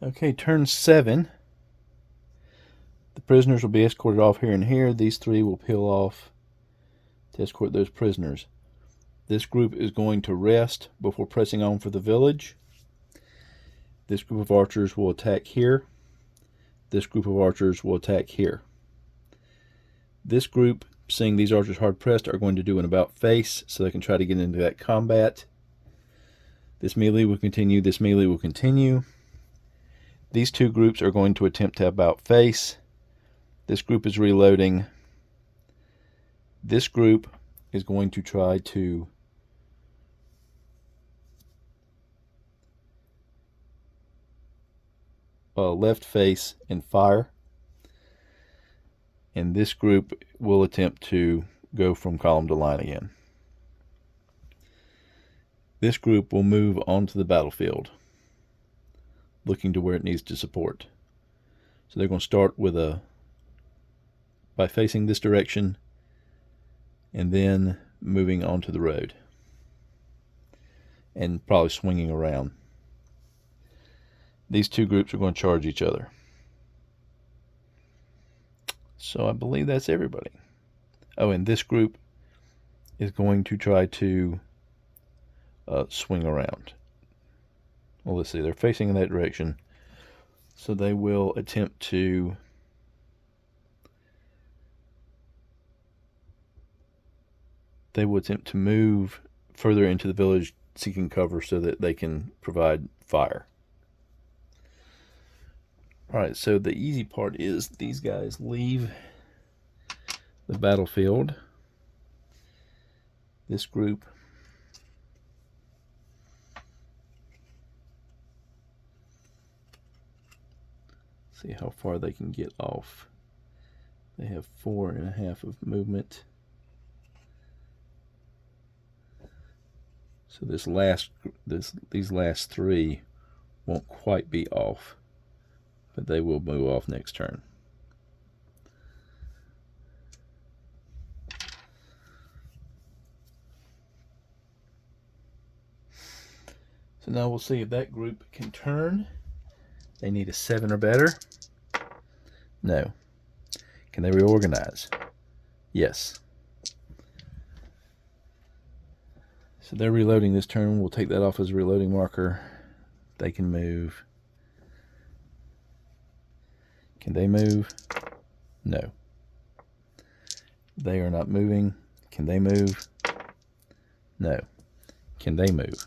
Okay, turn 7. The prisoners will be escorted off here and here. These 3 will peel off to escort those prisoners. This group is going to rest before pressing on for the village. This group of archers will attack here. This group of archers will attack here. This group, seeing these archers hard pressed, are going to do an about face so they can try to get into that combat. This melee will continue. This melee will continue. These 2 groups are going to attempt to about face. This group is reloading. This group is going to try to left face and fire. And this group will attempt to go from column to line again. This group will move onto the battlefield, looking to where it needs to support. So they're going to start with by facing this direction and then moving onto the road and probably swinging around. These 2 groups are going to charge each other. So I believe that's everybody. Oh, and this group is going to try to swing around. Well, let's see. They're facing in that direction. So they will attempt to move further into the village seeking cover so that they can provide fire. Alright, so the easy part is these guys leave the battlefield. This group see how far they can get off. They have 4.5 of movement. So these last 3 won't quite be off, but they will move off next turn. So now we'll see if that group can turn. They need a 7 or better. No. Can they reorganize? Yes. So they're reloading this turn. We'll take that off as a reloading marker. They can move. Can they move? No. They are not moving. Can they move? No. Can they move?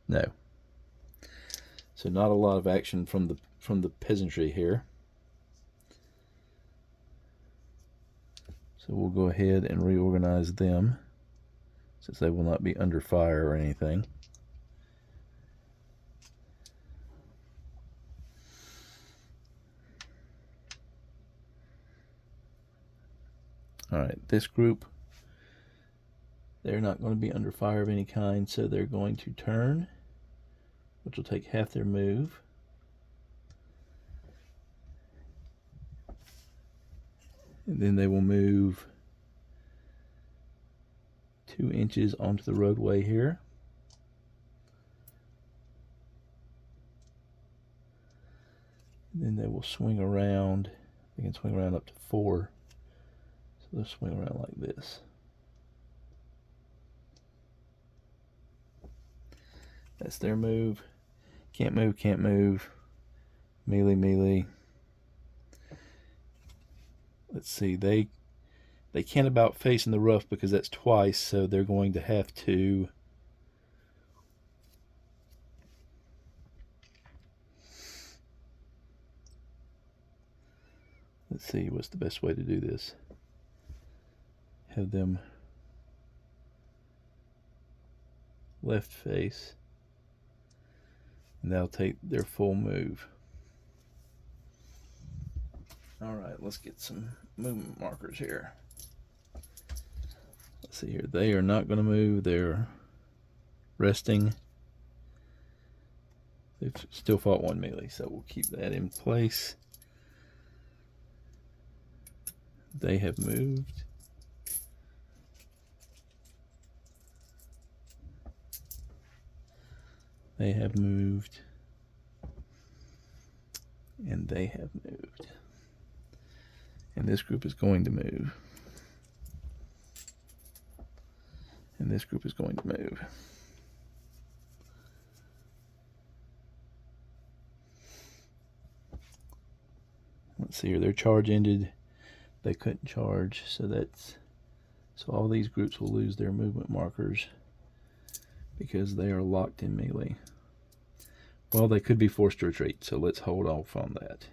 No. So not a lot of action from the peasantry here. So we'll go ahead and reorganize them, since they will not be under fire or anything. Alright, this group, they're not going to be under fire of any kind, so they're going to turn, which will take half their move. And then they will move 2 inches onto the roadway here. And then they will swing around. They can swing around up to 4. So they'll swing around like this. That's their move. Can't move, can't move. Melee, melee. Let's see, they can't about face in the rough because that's twice, so they're going to have to let's see what's the best way to do this. Have them left face, and they'll take their full move. Alright, let's get some movement markers here. Let's see here. They are not going to move. They're resting. They've still fought 1 melee, so we'll keep that in place. They have moved. They have moved. And they have moved. And this group is going to move. And this group is going to move. Let's see here, their charge ended. They couldn't charge, so all these groups will lose their movement markers because they are locked in melee. Well, they could be forced to retreat, so let's hold off on that.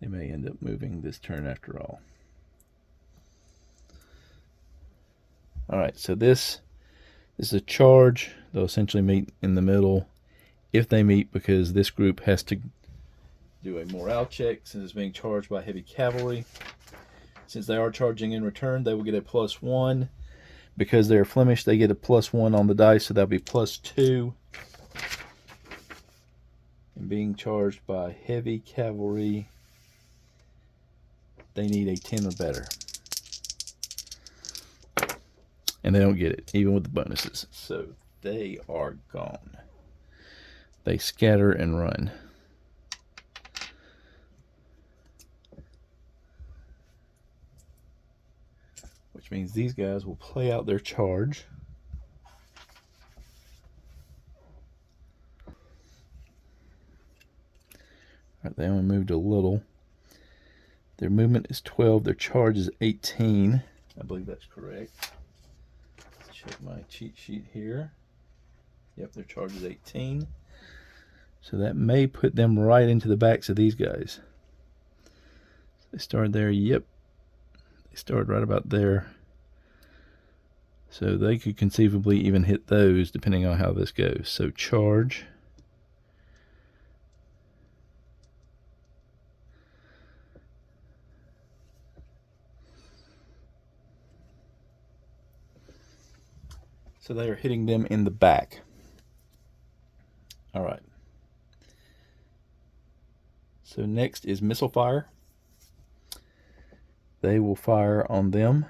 They may end up moving this turn after all. Alright, so this is a charge. They'll essentially meet in the middle if they meet, because this group has to do a morale check since it's being charged by heavy cavalry. Since they are charging in return, they will get a +1. Because they're Flemish, they get a +1 on the dice, so that'll be +2. And being charged by heavy cavalry, they need a 10 or better. And they don't get it, even with the bonuses. So they are gone. They scatter and run. Which means these guys will play out their charge. Alright, they only moved a little. Their movement is 12, their charge is 18. I believe that's correct. Let's check my cheat sheet here. Yep, their charge is 18. So that may put them right into the backs of these guys. They started there, yep. They started right about there. So they could conceivably even hit those depending on how this goes. So charge. So they are hitting them in the back. Alright. So next is missile fire. They will fire on them.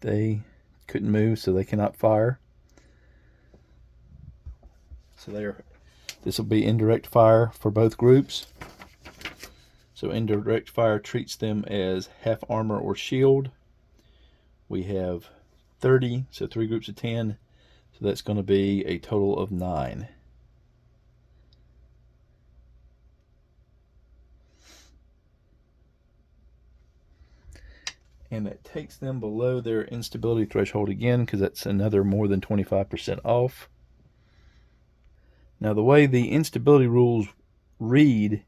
They couldn't move, so they cannot fire. So this will be indirect fire for both groups. So indirect fire treats them as half armor or shield. We have 30, so 3 groups of 10. So that's going to be a total of 9. And that takes them below their instability threshold again, because that's another more than 25% off. Now the way the instability rules read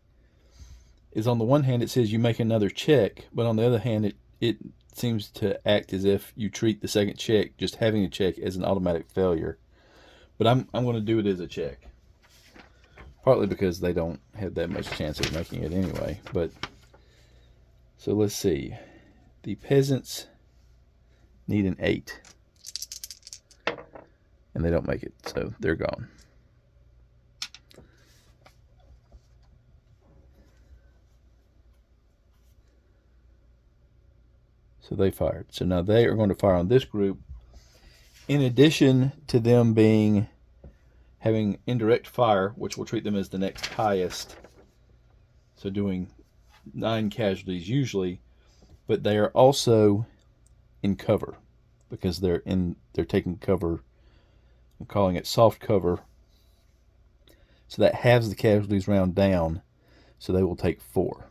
is, on the one hand it says you make another check, but on the other hand it seems to act as if you treat the second check, just having a check, as an automatic failure. But I'm going to do it as a check. Partly because they don't have that much chance of making it anyway. But so let's see. The peasants need an 8. And they don't make it, so they're gone. So they fired. So now they are going to fire on this group. In addition to them having indirect fire, which will treat them as the next highest. So doing 9 casualties usually. But they are also in cover, because they're taking cover. I'm calling it soft cover. So that halves the casualties round down, so they will take 4.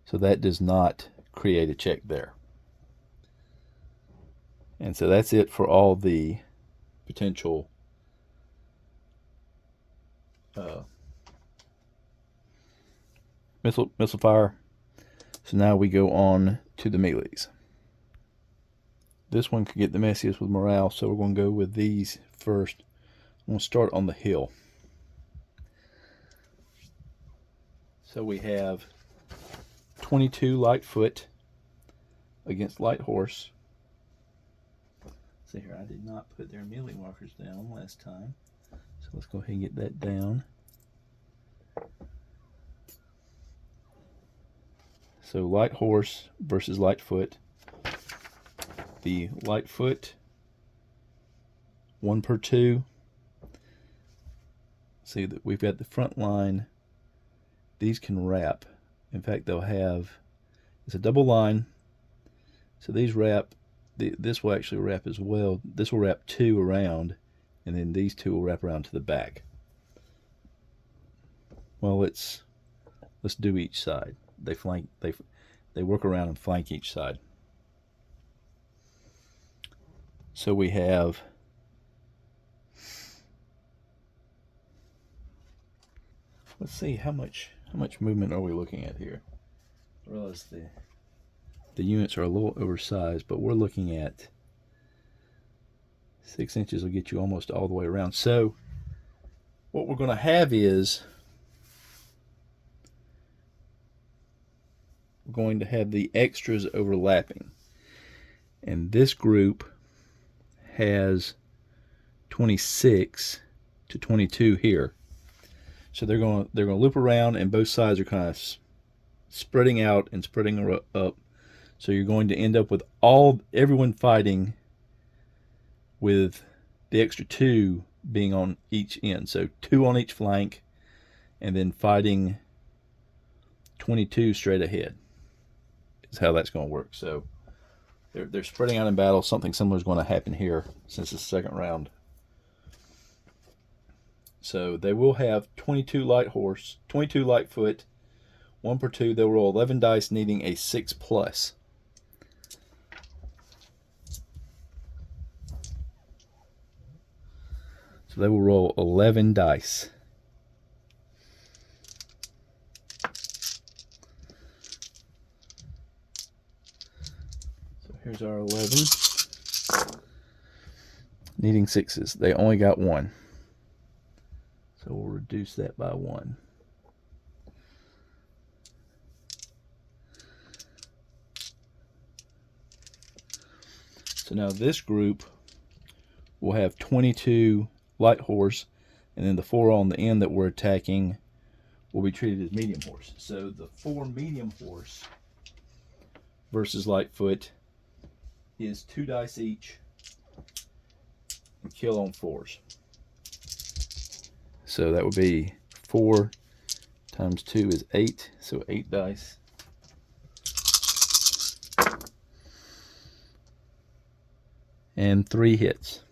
So that does not create a check there. And so that's it for all the potential missile fire. So now we go on to the melees. This one could get the messiest with morale, so we're going to go with these first. I'm going to start on the hill. So we have 22 light foot against light horse. See here, I did not put their melee markers down last time. So let's go ahead and get that down. So light horse versus light foot. The light foot, 1 per 2. see that we've got the front line. These can wrap. In fact, they'll have, it's a double line. So these wrap, this will actually wrap as well. This will wrap 2 around, and then these 2 will wrap around to the back. Well, let's do each side. They flank, they work around and flank each side. So we have let's see how much movement are we looking at here. I realize the units are a little oversized, but we're looking at 6 inches will get you almost all the way around. So what we're going to have is we're going to have the extras overlapping, and this group has 26 to 22 here. So they're going to loop around, and both sides are kind of spreading out and spreading up. So you're going to end up with everyone fighting with the extra 2 being on each end. So 2 on each flank, and then fighting 22 straight ahead is how that's going to work. So they're spreading out in battle. Something similar is going to happen here since it's the second round. So they will have 22 light horse, 22 light foot, 1 per 2. They'll roll 11 dice, needing a 6+. So they will roll 11 dice. So here's our 11. Needing 6s. They only got 1. So we'll reduce that by 1. So now this group will have 22 light horse, and then the 4 on the end that we're attacking will be treated as medium horse. So the 4 medium horse versus Lightfoot is 2 dice each and kill on 4s. So that would be 4 times 2 is 8, so 8 dice. And 3 hits.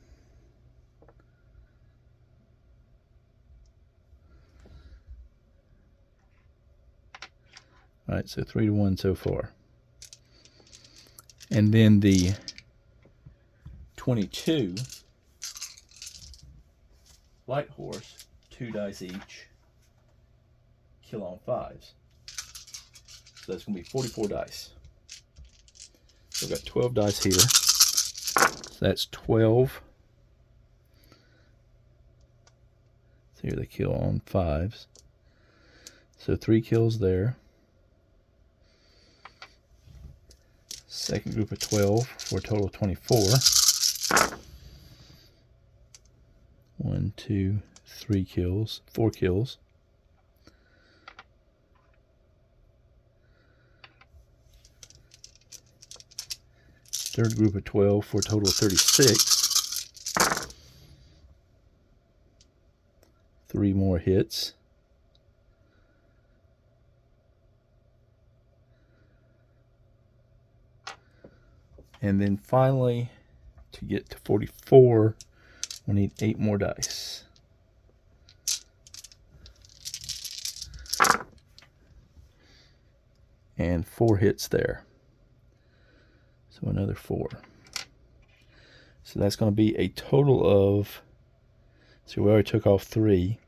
All right, so 3 to 1 so far. And then the 22 light horse, 2 dice each, kill on 5s. So that's going to be 44 dice. So we've got 12 dice here. So that's 12. So here they kill on 5s. So 3 kills there. Second group of 12 for a total of 24. 1, 2, 3 kills, 4 kills. Third group of 12 for a total of 36. 3 more hits. And then finally, to get to 44, we need 8 more dice. And 4 hits there. So another 4. So that's going to be a total of, so we already took off 3.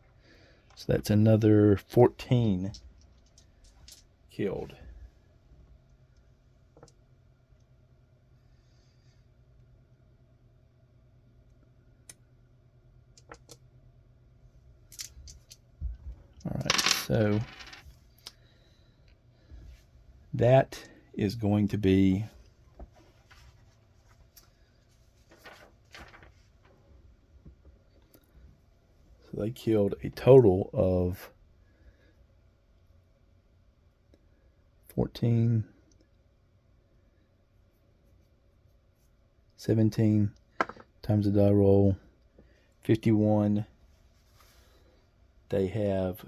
So that's another 14 killed. Alright, so that is going to be so they killed a total of 14, 17 times the die roll, 51, they have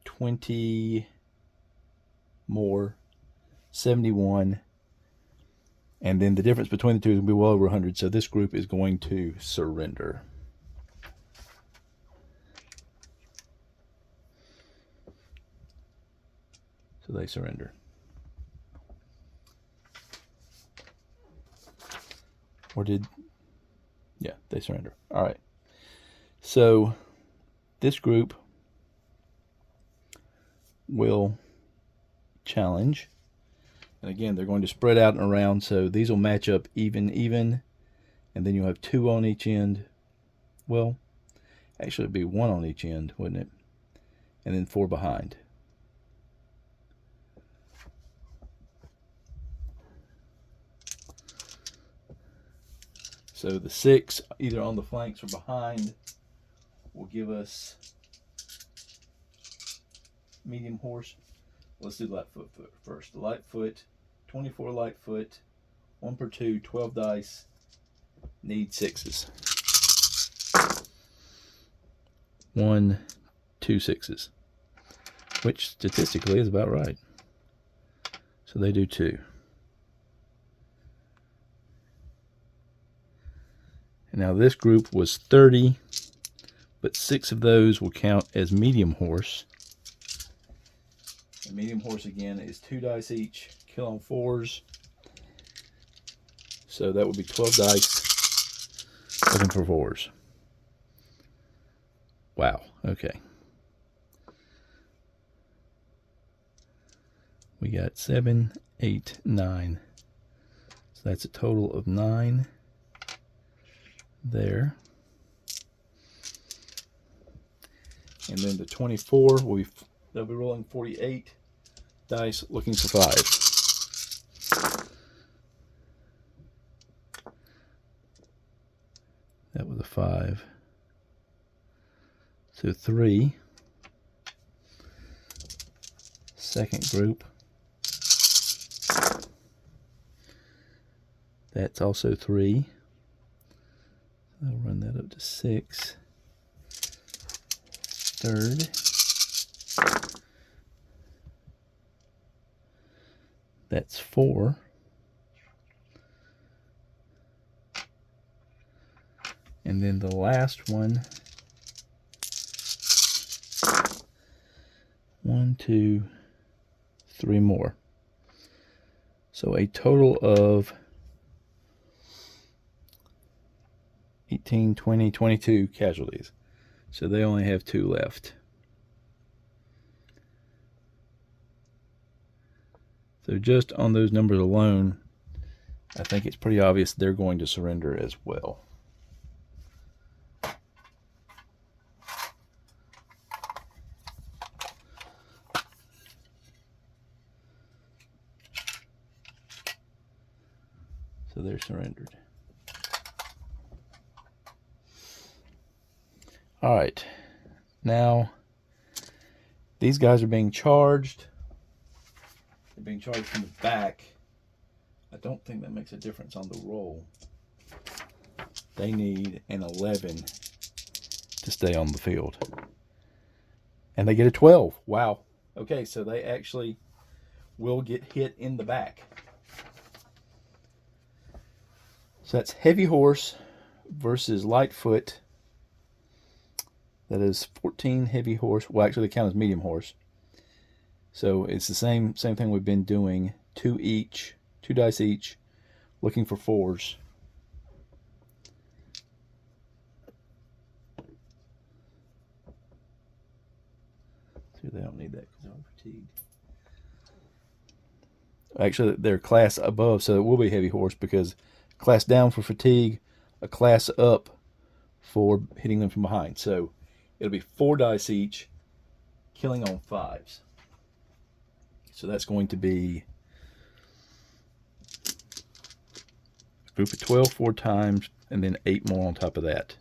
20 more, 71, and then the difference between the two is going to be well over 100, so this group is going to surrender. So they surrender. Or did... Yeah, they surrender. All right. So this group will challenge. And again, they're going to spread out and around, so these will match up even, and then you'll have 2 on each end. Well, actually it'd be 1 on each end, wouldn't it? And then 4 behind. So the 6, either on the flanks or behind, will give us medium horse. Let's do light foot first. The light foot, 24 light foot, 1 per 2, 12 dice, need 6s. 1, 2 6s, which statistically is about right. So they do 2. And now this group was 30, but 6 of those will count as medium horse. And medium horse again is 2 dice each, kill on 4s. So that would be 12 dice, looking for 4s. Wow, okay. We got 7, 8, 9. So that's a total of 9 there. And then the 24, they'll be rolling 48 dice, looking for 5. That was a 5. So 3. Second group. That's also 3. I'll run that up to 6. Third. That's 4. And then the last one, 1, 2, 3 more. So a total of 18, 20, 22 casualties. So they only have 2 left. So just on those numbers alone, I think it's pretty obvious they're going to surrender as well. So they're surrendered. All right, now these guys are being charged. They're being charged from the back. I don't think that makes a difference on the roll. They need an 11 to stay on the field. And they get a 12. Wow. Okay, so they actually will get hit in the back. So that's heavy horse versus light foot. That is 14 heavy horse. Well, actually, they count as medium horse. So it's the same thing we've been doing. 2 each, 2 dice each, looking for 4s. So they don't need that because they're fatigued. Actually, they're class above, so it will be heavy horse because class down for fatigue, a class up for hitting them from behind. So it'll be 4 dice each, killing on 5s. So that's going to be a group of 12 4 times, and then 8 more on top of that.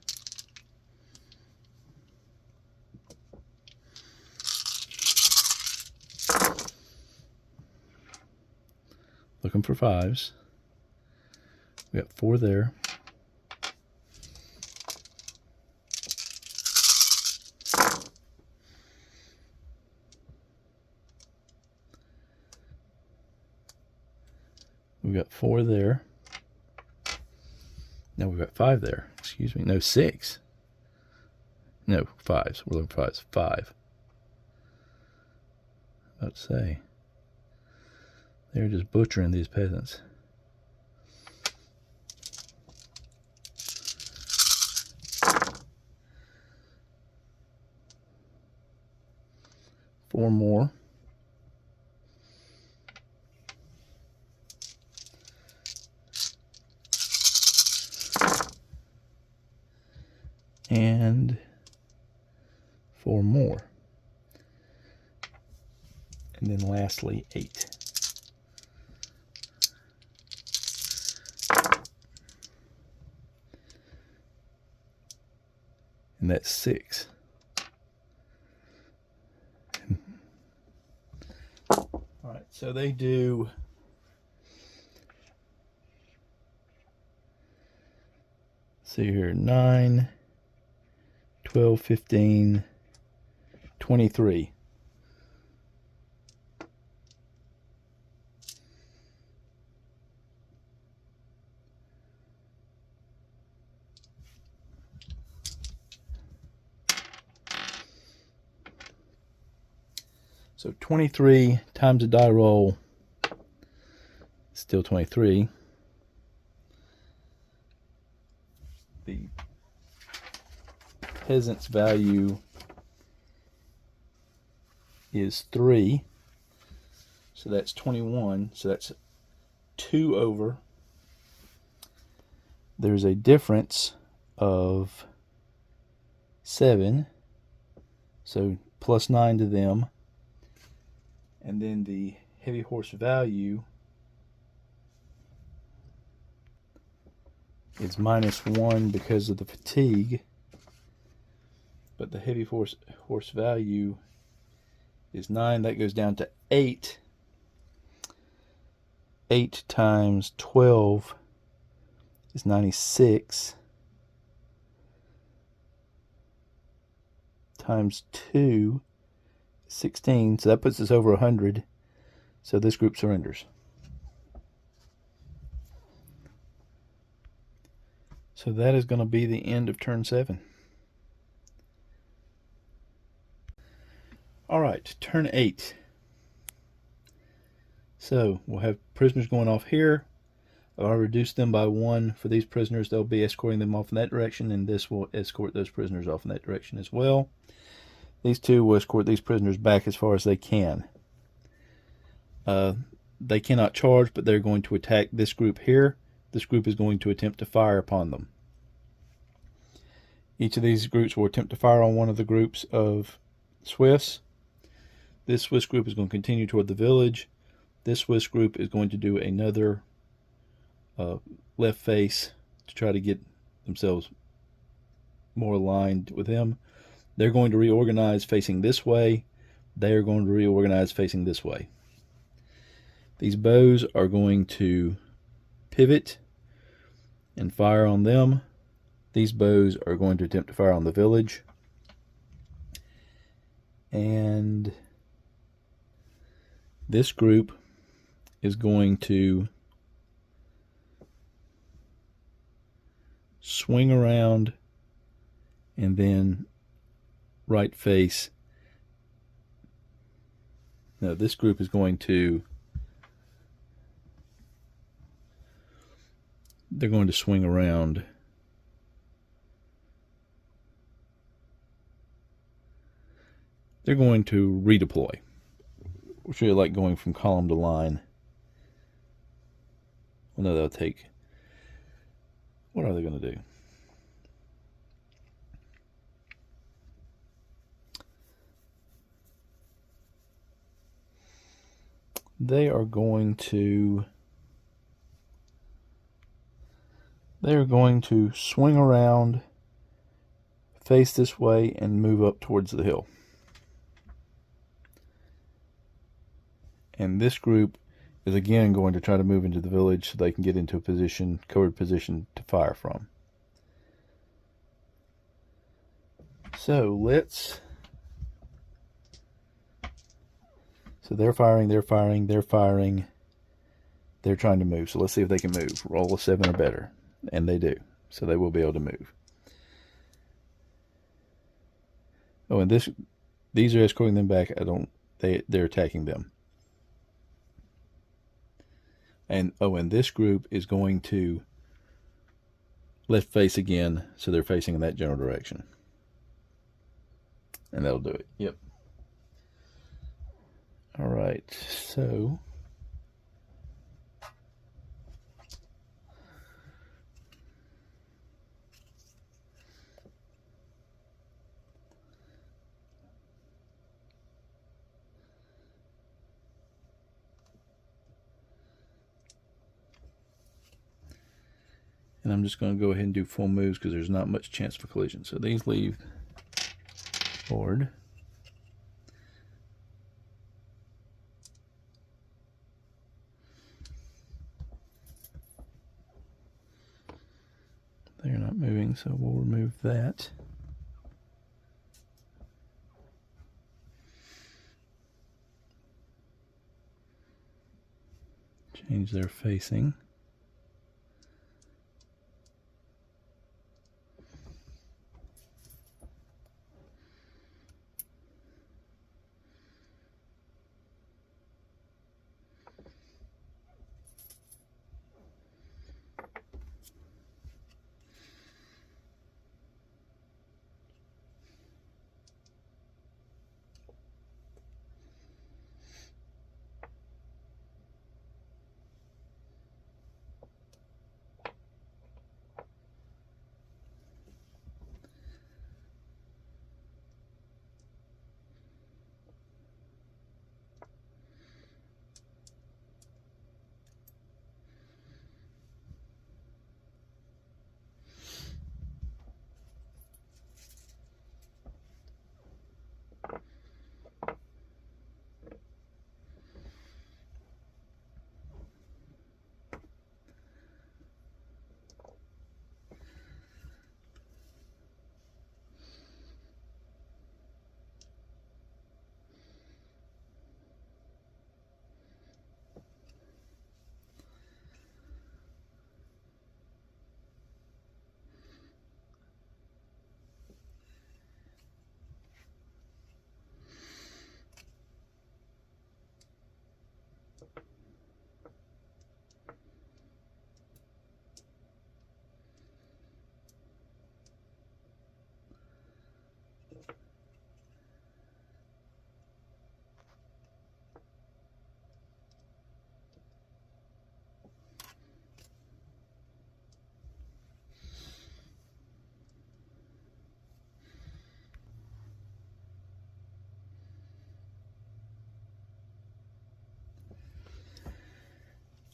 Looking for 5s. We got 4 there. we've got 4 there. No, we've got 5 there. Excuse me. No, 6. No, 5s. We're looking for 5s. 5. About to say. They're just butchering these peasants. Four more. And 4 more. And then lastly, 8. And that's 6. Alright, so they do see here 9, 12, 15, 23. So 23 times a die roll, still 23. The peasant's value is 3. So that's 21. So that's 2 over. There's a difference of 7. So plus 9 to them. And then the heavy horse value is minus 1 because of the fatigue. But the heavy horse value is 9. That goes down to 8. 8 times 12 is 96. Times 2 is 16. So that puts us over 100. So this group surrenders. So that is going to be the end of turn 7. Alright, turn 8. So we'll have prisoners going off here. I'll reduce them by 1 for these prisoners. They'll be escorting them off in that direction, and this will escort those prisoners off in that direction as well. These two will escort these prisoners back as far as they can. They cannot charge, but they're going to attack this group here. This group is going to attempt to fire upon them. Each of these groups will attempt to fire on one of the groups of Swiss. This Swiss group is going to continue toward the village. This Swiss group is going to do another left face to try to get themselves more aligned with them. They're going to reorganize facing this way. They are going to reorganize facing this way. These bows are going to pivot and fire on them. These bows are going to attempt to fire on the village. And this group is going to swing around and then right face. No, this group is going to, they're going to swing around. They're going to redeploy, which is like going from column to line. Well, no, they'll take, what are they going to do? They are going to swing around, face this way, and move up towards the hill. And this group is again going to try to move into the village so they can get into a position, covered position to fire from. So let's, so they're firing, they're firing, they're firing. They're trying to move, so let's see if they can move. Roll a 7 or better, and they do. So they will be able to move. Oh, and these are escorting them back. They're attacking them. And this group is going to left face again, so they're facing in that general direction. And that'll do it. Yep. All right, so and I'm just going to go ahead and do full moves because there's not much chance for collision. So these leave forward. They're not moving, so we'll remove that. Change their facing.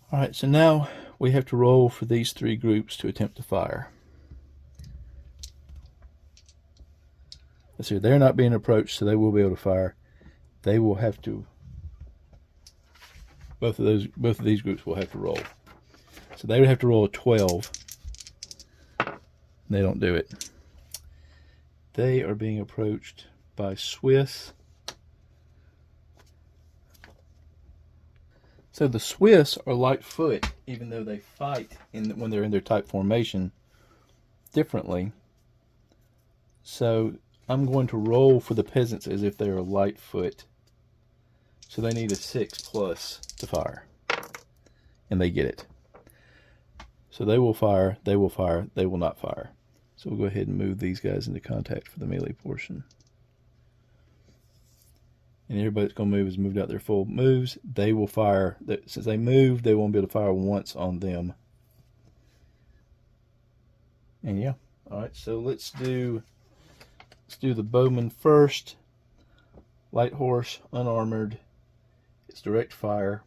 All right, so now we have to roll for these 3 groups to attempt to fire. Let's see, they're not being approached, so they will be able to fire. They will have to. Both of these groups will have to roll. So they would have to roll a 12. They don't do it. They are being approached by Swiss. So the Swiss are light foot, even though they fight when they're in their type formation differently. So I'm going to roll for the Peasants as if they are light foot. So they need a 6+ to fire. And they get it. So they will fire, they will fire, they will not fire. So we'll go ahead and move these guys into contact for the melee portion. And everybody that's going to move has moved out their full moves. They will fire. Since they move, they won't be able to fire once on them. And yeah. All right, so let's do the bowman first. Light horse, unarmored. It's direct fire.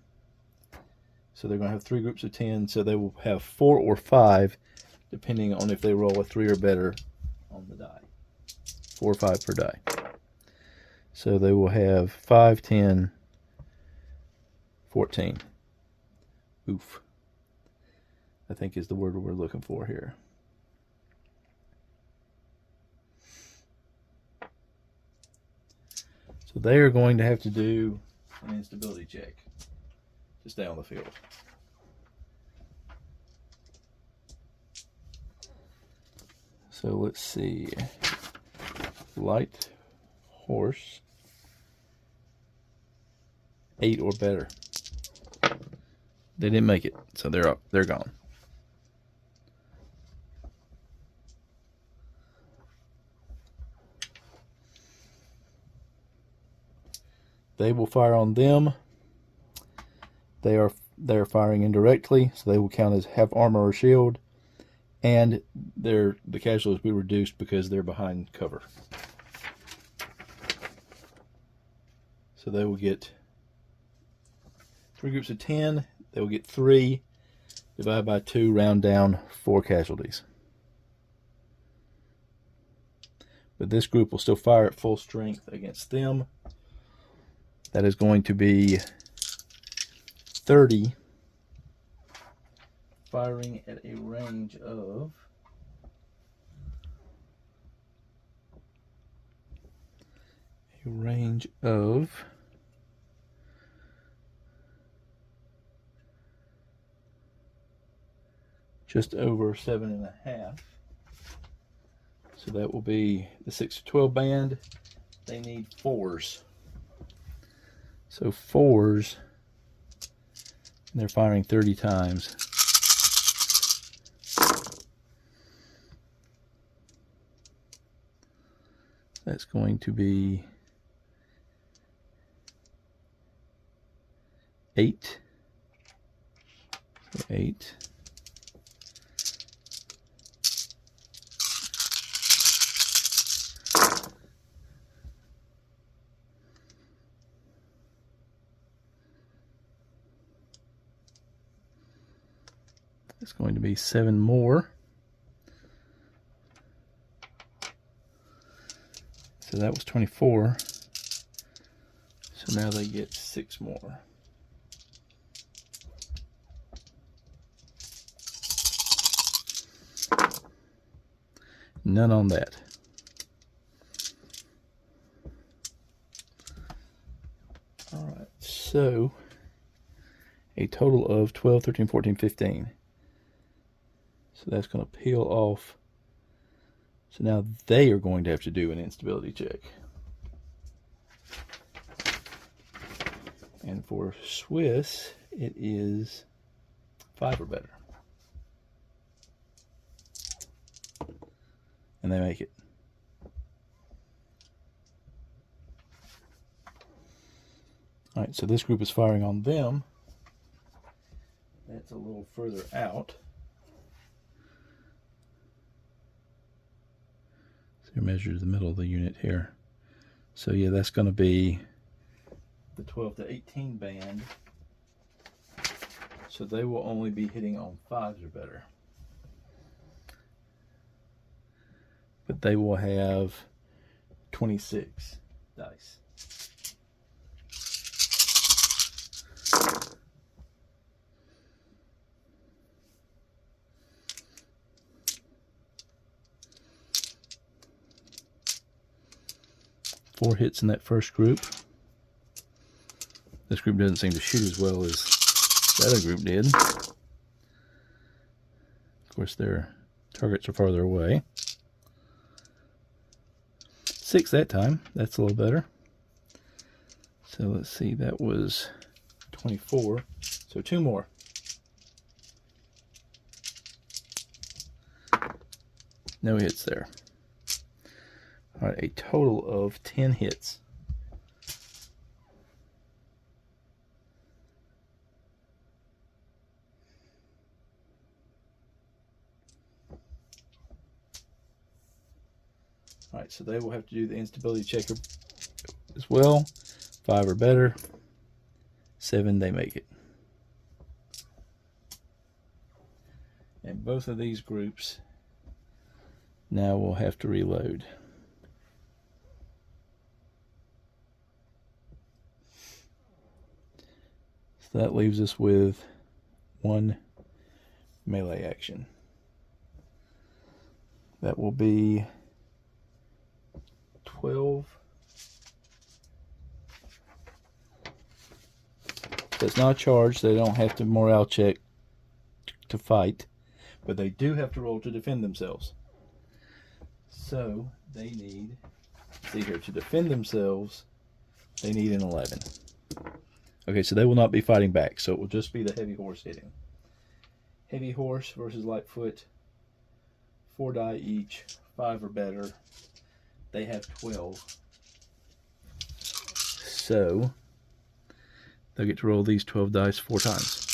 So they're going to have 3 groups of 10. So they will have 4 or 5, depending on if they roll a 3 or better on the die. 4 or 5 per die. So they will have 5, 10, 14. Oof. I think is the word we're looking for here. So they are going to have to do an instability check to stay on the field. So let's see. Light horse. 8 or better. They didn't make it, so they're up. They're gone. They will fire on them. They're firing indirectly, so they will count as half armor or shield, and the casualties will be reduced because they're behind cover. So they will get 3 groups of 10. They will get 3. Divide by 2, round down 4 casualties. But this group will still fire at full strength against them. That is going to be 30, firing at a range of just over 7.5. So that will be the 6 to 12 band. They need 4s. So 4s, and they're firing 30 times. That's going to be 8. So 8. It's going to be 7 more. So that was 24. So now they get 6 more. None on that. All right, so a total of 12, 13, 14, 15. So that's going to peel off. So now they are going to have to do an instability check. And for Swiss, it is 5 or better. And they make it. Alright, so this group is firing on them. That's a little further out. So measure the middle of the unit here. So yeah, that's going to be the 12 to 18 band. So they will only be hitting on 5s or better. But they will have 26 dice. Four hits in that first group. This group doesn't seem to shoot as well as the other group did. Of course, their targets are farther away. 6 that time. That's a little better. So let's see, that was 24. So 2 more. No hits there. All right, a total of 10 hits. All right, so they will have to do the instability checker as well. 5 or better. 7, they make it. And both of these groups now will have to reload. So that leaves us with 1 melee action. That will be 12. So it's not charged. They don't have to morale check to fight, but they do have to roll to defend themselves. So they need, see here, to defend themselves, they need an 11. Okay, so they will not be fighting back, so it will just be the heavy horse hitting. Heavy horse versus Lightfoot, 4 die each, 5 or better. They have 12. So they'll get to roll these 12 dice 4 times.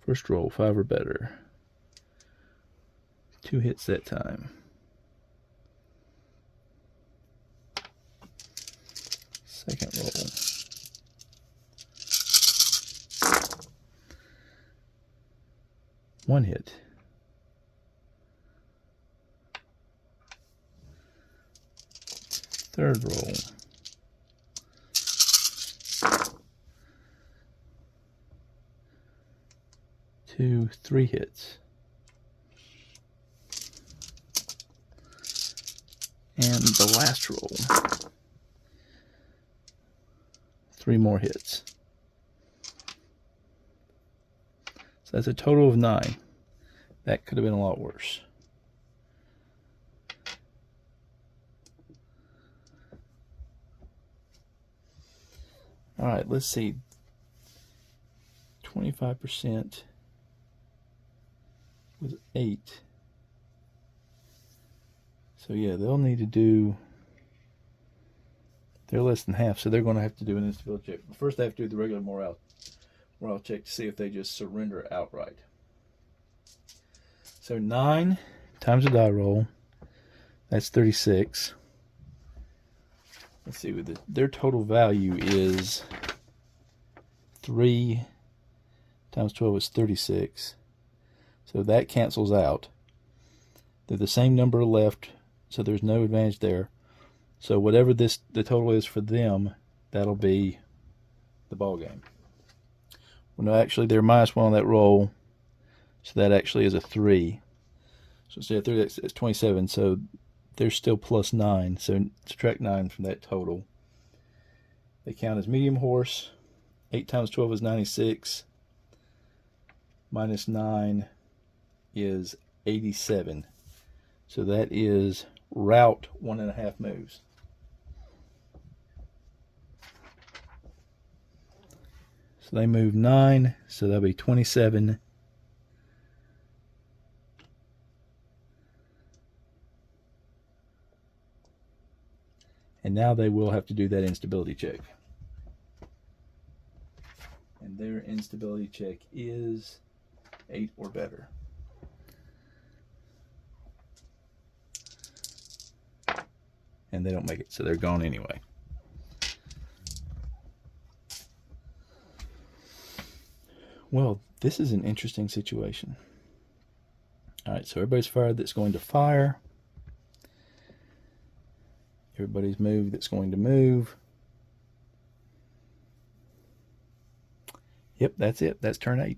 First roll, 5 or better. 2 hits that time. Second roll. One hit. Third roll. Two, 3 hits. And the last roll. 3 more hits. So that's a total of 9. That could have been a lot worse. All right, let's see. 25% was 8. So yeah, they'll need to do, they're less than half, so they're going to have to do an instability check. But first they have to do the regular morale check to see if they just surrender outright. So 9 times a die roll, that's 36. Let's see, with their total value is 3 times 12 is 36. So that cancels out. They're the same number left, so there's no advantage there. So whatever the total is for them, that'll be the ball game. Well, no, actually they're -1 on that roll, so that actually is a 3. So instead of 3, that's 27. So they're still +9. So subtract 9 from that total. They count as medium horse. 8 times 12 is 96. -9 is 87. So that is route 1.5 moves. So they move 9, so that'll be 27. And now they will have to do that instability check. And their instability check is 8 or better. And they don't make it, so they're gone anyway. Well, this is an interesting situation. All right, so everybody's fired that's going to fire. Everybody's moved that's going to move. Yep, that's it. That's turn 8.